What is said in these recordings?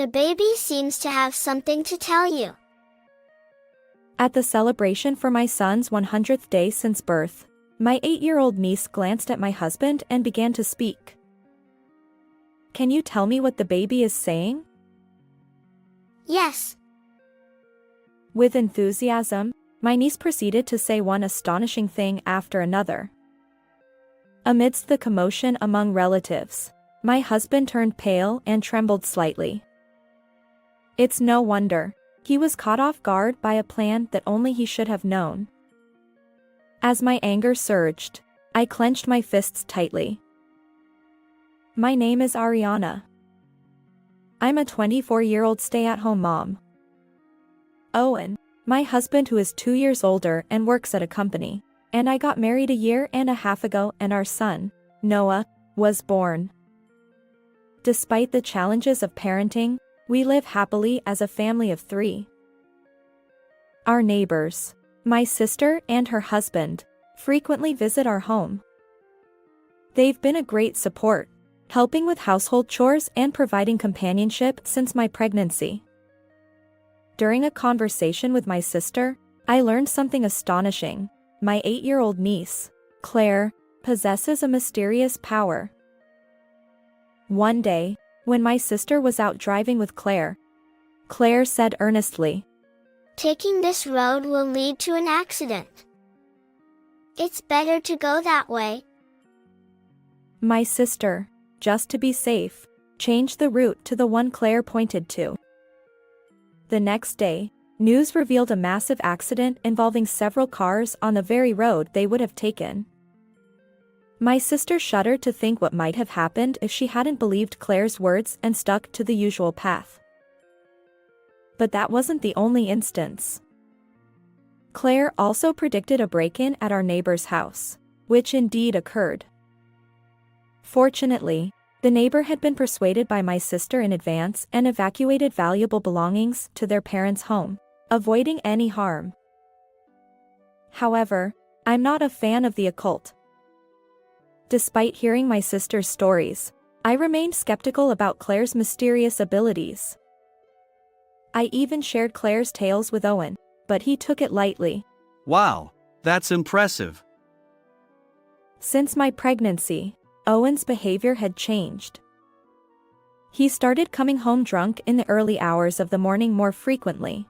The baby seems to have something to tell you. At the celebration for my son's 100th day since birth, my 8-year-old niece glanced at my husband and began to speak. Can you tell me what the baby is saying? Yes. With enthusiasm, my niece proceeded to say one astonishing thing after another. Amidst the commotion among relatives, my husband turned pale and trembled slightly. It's no wonder. He was caught off guard by a plan that only he should have known. As my anger surged, I clenched my fists tightly. My name is Ariana. I'm a 24-year-old stay-at-home mom. Owen, my husband who is 2 years older and works at a company, and I got married a year and a half ago, and our son, Noah, was born. Despite the challenges of parenting, we live happily as a family of 3. Our neighbors, my sister and her husband, frequently visit our home. They've been a great support, helping with household chores and providing companionship since my pregnancy. During a conversation with my sister, I learned something astonishing. My 8-year-old niece, Claire, possesses a mysterious power. One day, when my sister was out driving with Claire said earnestly, "Taking this road will lead to an accident. It's better to go that way." My sister, just to be safe, changed the route to the one Claire pointed to. The next day, news revealed a massive accident involving several cars on the very road they would have taken. My sister shuddered to think what might have happened if she hadn't believed Claire's words and stuck to the usual path. But that wasn't the only instance. Claire also predicted a break-in at our neighbor's house, which indeed occurred. Fortunately, the neighbor had been persuaded by my sister in advance and evacuated valuable belongings to their parents' home, avoiding any harm. However, I'm not a fan of the occult. Despite hearing my sister's stories, I remained skeptical about Claire's mysterious abilities. I even shared Claire's tales with Owen, but he took it lightly. Wow, that's impressive. Since my pregnancy, Owen's behavior had changed. He started coming home drunk in the early hours of the morning more frequently.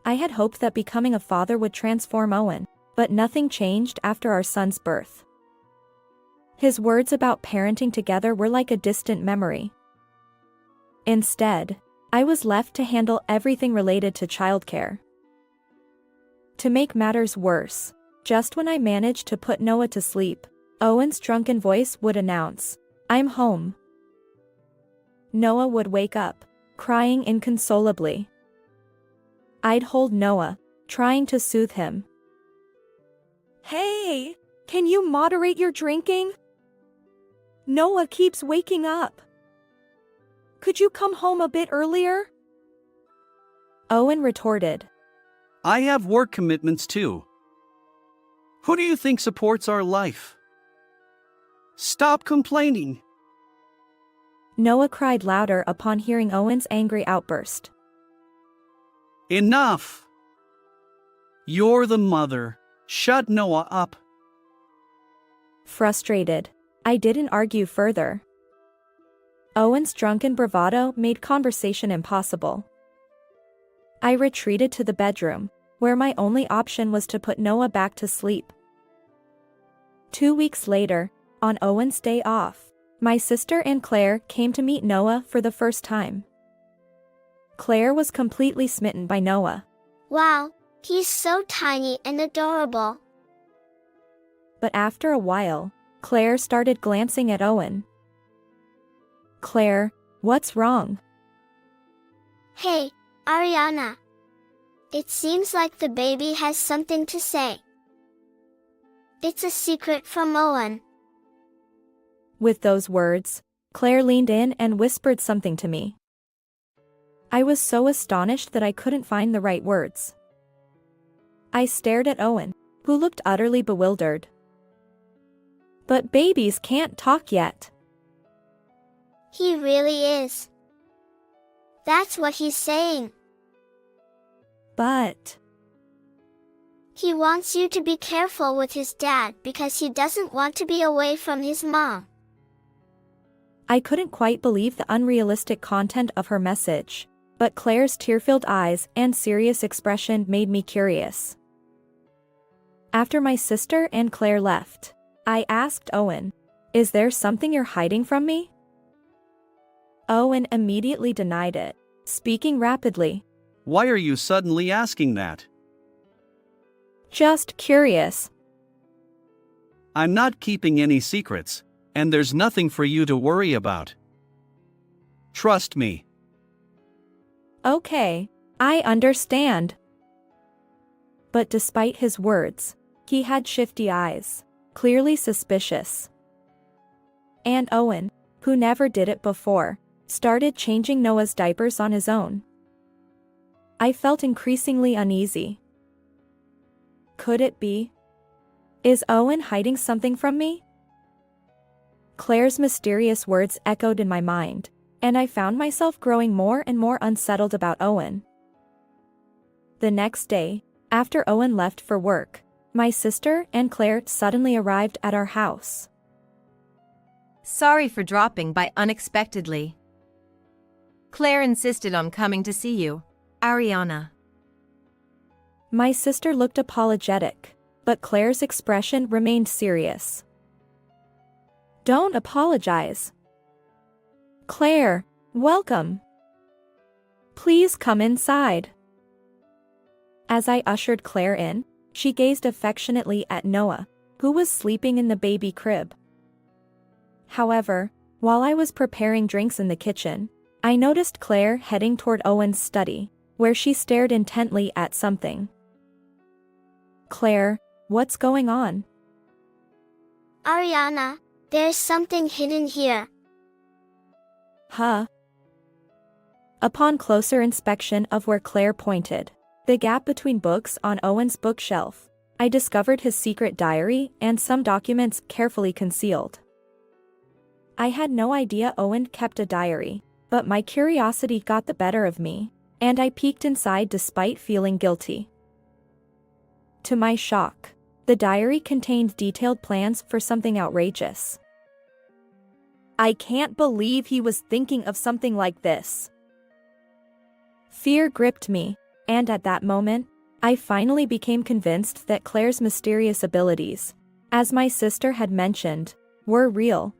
I had hoped that becoming a father would transform Owen, but nothing changed after our son's birth. His words about parenting together were like a distant memory. Instead, I was left to handle everything related to childcare. To make matters worse, just when I managed to put Noah to sleep, Owen's drunken voice would announce, "I'm home." Noah would wake up, crying inconsolably. I'd hold Noah, trying to soothe him. "Hey, can you moderate your drinking? Noah keeps waking up. Could you come home a bit earlier?" Owen retorted, I have work commitments too. Who do you think supports our life? Stop complaining. Noah cried louder upon hearing Owen's angry outburst. Enough! You're the mother. Shut Noah up. Frustrated, I didn't argue further. Owen's drunken bravado made conversation impossible. I retreated to the bedroom, where my only option was to put Noah back to sleep. 2 weeks later, on Owen's day off, my sister and Claire came to meet Noah for the first time. Claire was completely smitten by Noah. "Wow, he's so tiny and adorable." But after a while, Claire started glancing at Owen. "Claire, what's wrong?" "Hey, Ariana. It seems like the baby has something to say. It's a secret from Owen." With those words, Claire leaned in and whispered something to me. I was so astonished that I couldn't find the right words. I stared at Owen, who looked utterly bewildered. "But babies can't talk yet." "He really is. That's what he's saying. But He wants you to be careful with his dad because he doesn't want to be away from his mom. I couldn't quite believe the unrealistic content of her message, but Claire's tear-filled eyes and serious expression made me curious. After my sister and Claire left, I asked Owen, "Is there something you're hiding from me?" Owen immediately denied it, speaking rapidly. Why are you suddenly asking that? Just curious. I'm not keeping any secrets, and there's nothing for you to worry about. Trust me. Okay, I understand. But despite his words, he had shifty eyes, clearly suspicious. And Owen, who never did it before, started changing Noah's diapers on his own. I felt increasingly uneasy. Could it be? Is Owen hiding something from me? Claire's mysterious words echoed in my mind, and I found myself growing more and more unsettled about Owen. The next day, after Owen left for work, my sister and Claire suddenly arrived at our house. Sorry for dropping by unexpectedly. Claire insisted on coming to see you, Ariana. My sister looked apologetic, but Claire's expression remained serious. Don't apologize. Claire, welcome. Please come inside. As I ushered Claire in, she gazed affectionately at Noah, who was sleeping in the baby crib. However, while I was preparing drinks in the kitchen, I noticed Claire heading toward Owen's study, where she stared intently at something. Claire, what's going on? Ariana, there's something hidden here. Huh? Upon closer inspection of where Claire pointed, the gap between books on Owen's bookshelf, I discovered his secret diary and some documents carefully concealed. I had no idea Owen kept a diary, but my curiosity got the better of me, and I peeked inside despite feeling guilty. To my shock, the diary contained detailed plans for something outrageous. I can't believe he was thinking of something like this. Fear gripped me, and at that moment, I finally became convinced that Claire's mysterious abilities, as my sister had mentioned, were real.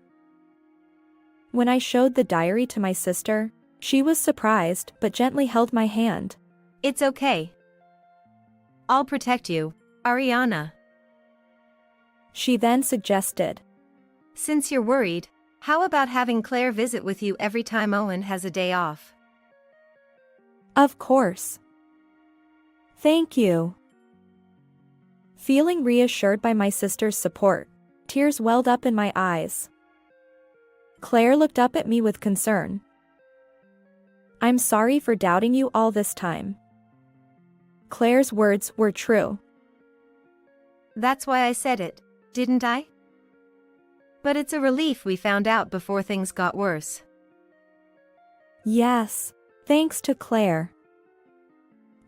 When I showed the diary to my sister, she was surprised but gently held my hand. It's okay. I'll protect you, Ariana. She then suggested, Since you're worried, how about having Claire visit with you every time Owen has a day off? "Of course. Thank you." Feeling reassured by my sister's support, tears welled up in my eyes. Claire looked up at me with concern. "I'm sorry for doubting you all this time." Claire's words were true. That's why I said it, didn't I? But it's a relief we found out before things got worse. Yes, thanks to Claire.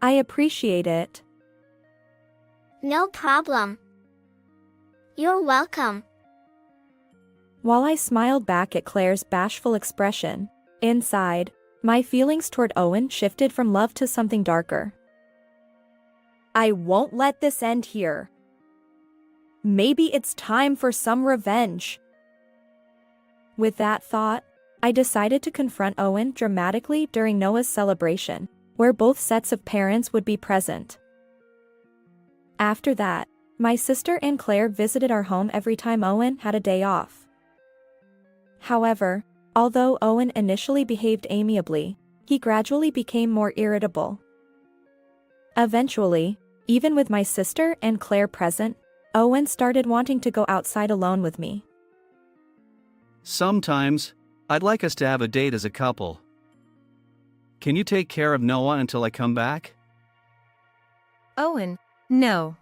I appreciate it. No problem. You're welcome. While I smiled back at Claire's bashful expression, inside, my feelings toward Owen shifted from love to something darker. I won't let this end here. Maybe it's time for some revenge. With that thought, I decided to confront Owen dramatically during Noah's celebration, where both sets of parents would be present. After that, my sister and Claire visited our home every time Owen had a day off. However, although Owen initially behaved amiably, he gradually became more irritable. Eventually, even with my sister and Claire present, Owen started wanting to go outside alone with me. Sometimes, I'd like us to have a date as a couple. Can you take care of Noah until I come back? Owen, no.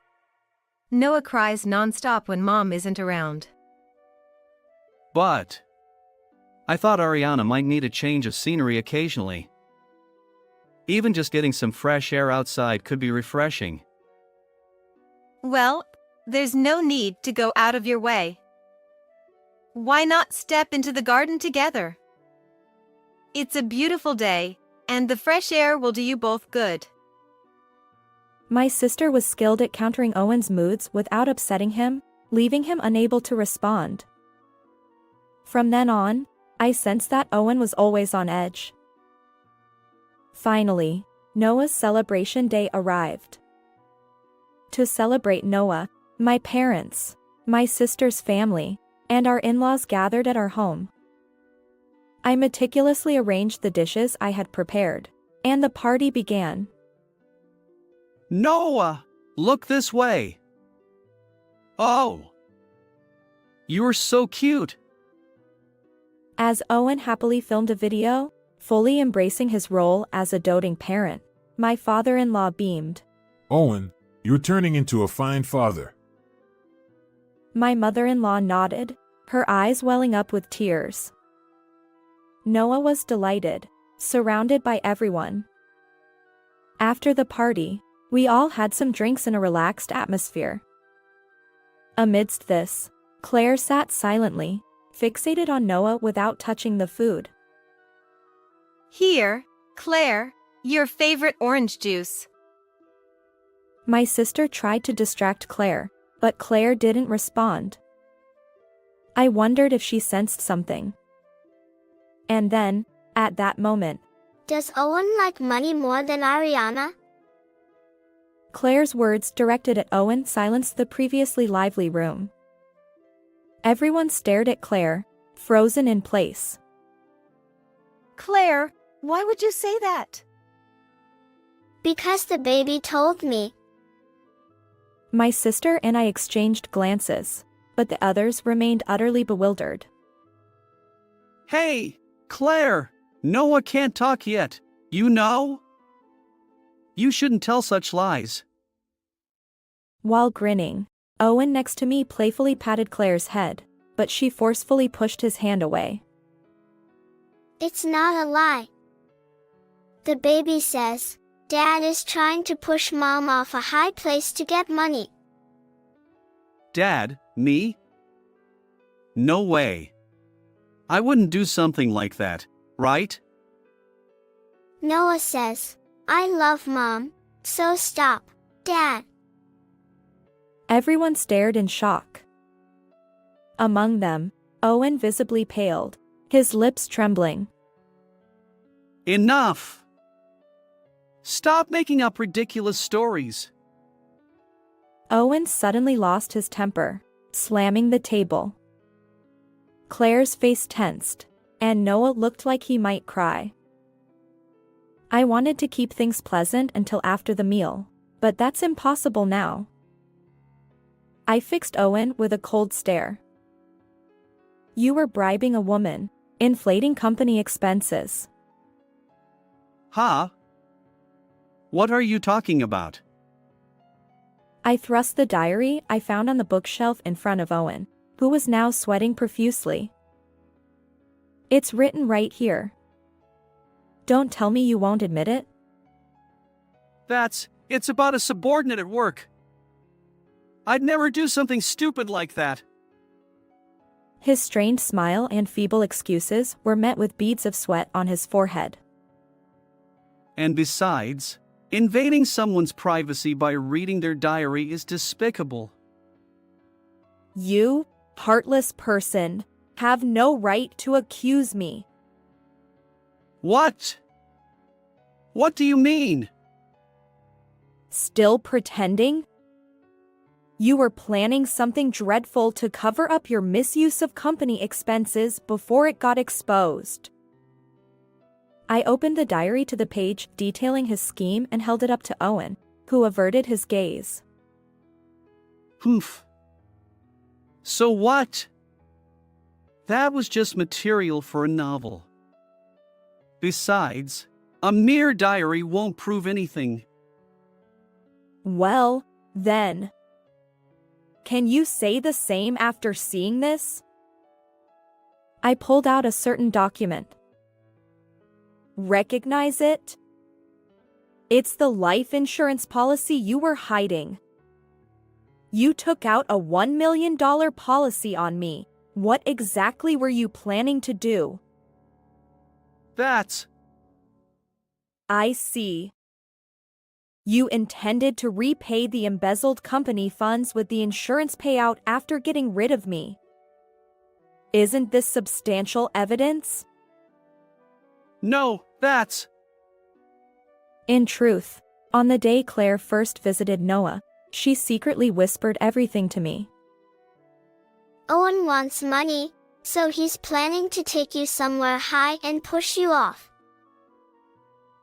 Noah cries nonstop when Mom isn't around. But I thought Ariana might need a change of scenery occasionally. Even just getting some fresh air outside could be refreshing. Well, there's no need to go out of your way. Why not step into the garden together? It's a beautiful day, and the fresh air will do you both good. My sister was skilled at countering Owen's moods without upsetting him, leaving him unable to respond. From then on, I sensed that Owen was always on edge. Finally, Noah's celebration day arrived. To celebrate Noah, my parents, my sister's family, and our in-laws gathered at our home. I meticulously arranged the dishes I had prepared, and the party began. Noah, look this way. Oh, you're so cute. As Owen happily filmed a video, fully embracing his role as a doting parent, my father-in-law beamed. Owen, you're turning into a fine father. My mother-in-law nodded, her eyes welling up with tears. Noah was delighted, surrounded by everyone. After the party, we all had some drinks in a relaxed atmosphere. Amidst this, Claire sat silently, fixated on Noah without touching the food. Here, Claire, your favorite orange juice. My sister tried to distract Claire, but Claire didn't respond. I wondered if she sensed something. And then, at that moment, Does Owen like money more than Ariana? Claire's words directed at Owen silenced the previously lively room. Everyone stared at Claire, frozen in place. Claire, why would you say that? Because the baby told me. My sister and I exchanged glances, but the others remained utterly bewildered. Hey, Claire, Noah can't talk yet, you know? You shouldn't tell such lies. While grinning, Owen next to me playfully patted Claire's head, but she forcefully pushed his hand away. It's not a lie. The baby says, Dad is trying to push Mom off a high place to get money. Dad, me? No way. I wouldn't do something like that, right? Noah says, I love Mom, so stop, Dad. Everyone stared in shock. Among them, Owen visibly paled, his lips trembling. Enough! Stop making up ridiculous stories. Owen suddenly lost his temper, slamming the table. Claire's face tensed, and Noah looked like he might cry. I wanted to keep things pleasant until after the meal, but that's impossible now. I fixed Owen with a cold stare. You were bribing a woman, inflating company expenses. Huh? What are you talking about? I thrust the diary I found on the bookshelf in front of Owen, who was now sweating profusely. It's written right here. Don't tell me you won't admit it. It's about a subordinate at work. I'd never do something stupid like that. His strained smile and feeble excuses were met with beads of sweat on his forehead. And besides, invading someone's privacy by reading their diary is despicable. You, heartless person, have no right to accuse me. What? What do you mean? Still pretending? You were planning something dreadful to cover up your misuse of company expenses before it got exposed. I opened the diary to the page detailing his scheme and held it up to Owen, who averted his gaze. Humph. So what? That was just material for a novel. Besides, a mere diary won't prove anything. Well, then. Can you say the same after seeing this? I pulled out a certain document. Recognize it? It's the life insurance policy you were hiding. You took out a $1 million policy on me. What exactly were you planning to do? That's... I see. You intended to repay the embezzled company funds with the insurance payout after getting rid of me. Isn't this substantial evidence? No, that's... In truth, on the day Claire first visited Noah, she secretly whispered everything to me. Owen wants money, so he's planning to take you somewhere high and push you off.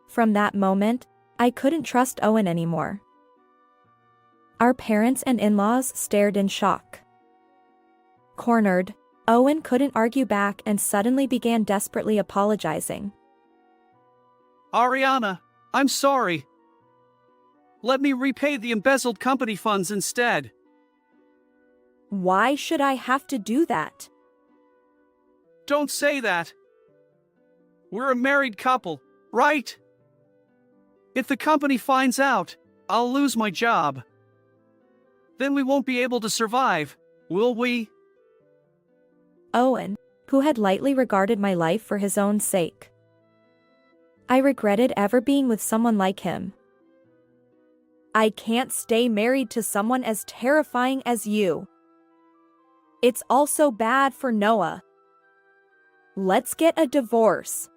From that moment, I couldn't trust Owen anymore. Our parents and in-laws stared in shock. Cornered, Owen couldn't argue back and suddenly began desperately apologizing. Ariana, I'm sorry. Let me repay the embezzled company funds instead. Why should I have to do that? Don't say that. We're a married couple, right? If the company finds out, I'll lose my job. Then we won't be able to survive, will we? Owen, who had lightly regarded my life for his own sake. I regretted ever being with someone like him. I can't stay married to someone as terrifying as you. It's also bad for Noah. Let's get a divorce.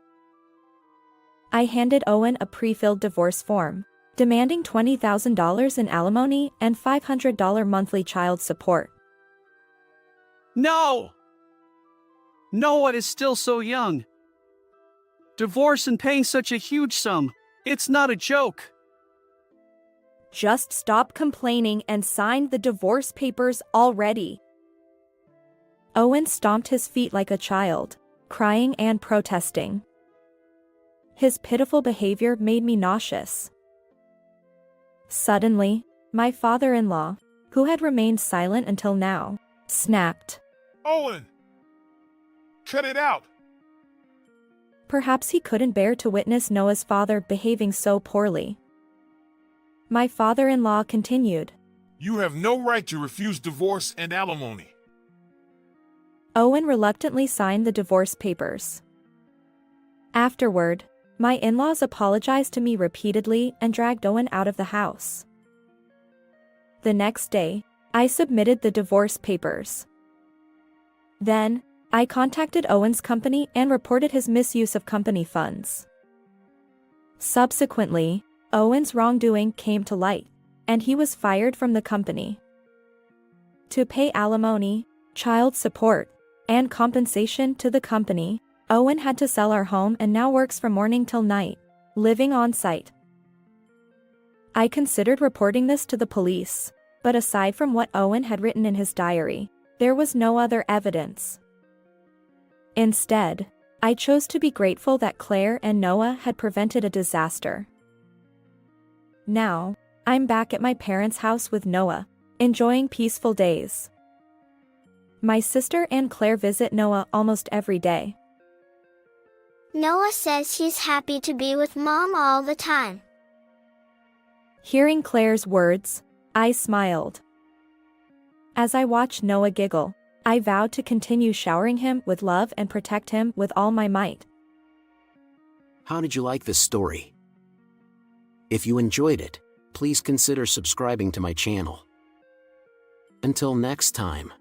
I handed Owen a pre-filled divorce form, demanding $20,000 in alimony and $500 monthly child support. No! Noah is still so young. Divorce and paying such a huge sum, it's not a joke. Just stop complaining and sign the divorce papers already. Owen stomped his feet like a child, crying and protesting. His pitiful behavior made me nauseous. Suddenly, my father-in-law, who had remained silent until now, snapped. Owen! Cut it out! Perhaps he couldn't bear to witness Noah's father behaving so poorly. My father-in-law continued. You have no right to refuse divorce and alimony. Owen reluctantly signed the divorce papers. Afterward, my in-laws apologized to me repeatedly and dragged Owen out of the house. The next day, I submitted the divorce papers. Then, I contacted Owen's company and reported his misuse of company funds. Subsequently, Owen's wrongdoing came to light, and he was fired from the company. To pay alimony, child support, and compensation to the company, Owen had to sell our home and now works from morning till night, living on site. I considered reporting this to the police, but aside from what Owen had written in his diary, there was no other evidence. Instead, I chose to be grateful that Claire and Noah had prevented a disaster. Now, I'm back at my parents' house with Noah, enjoying peaceful days. My sister and Claire visit Noah almost every day. Noah says he's happy to be with Mom all the time. Hearing Claire's words, I smiled. As I watched Noah giggle, I vowed to continue showering him with love and protect him with all my might. How did you like this story? If you enjoyed it, please consider subscribing to my channel. Until next time.